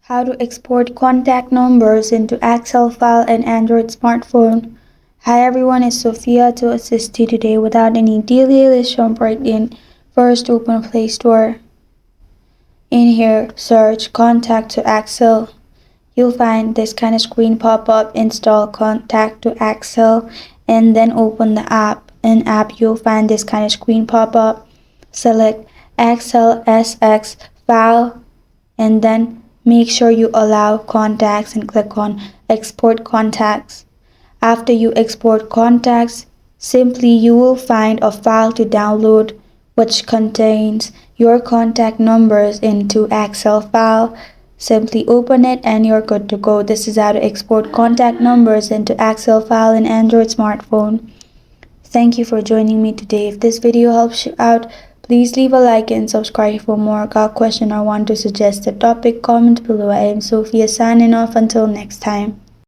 How to export contact numbers into Excel file in Android smartphone. Hi everyone, it's Sophia to assist you today. Without any delay, let's jump right in. First, open Play Store. In here, search Contact to Excel. You'll find this kind of screen pop up. Install Contact to Excel and then open the app. In app, you'll find this kind of screen pop up. Select Excel SX file and then make sure you allow contacts and click on export contacts. After you export contacts, simply you will find a file to download which contains your contact numbers into Excel file. Simply open it and you're good to go. This is how to export contact numbers into Excel file in Android smartphone. Thank you for joining me today. If this video helps you out, please leave a like and subscribe for more. Got a question or want to suggest a topic? Comment below. I am Sophia signing off. Until next time.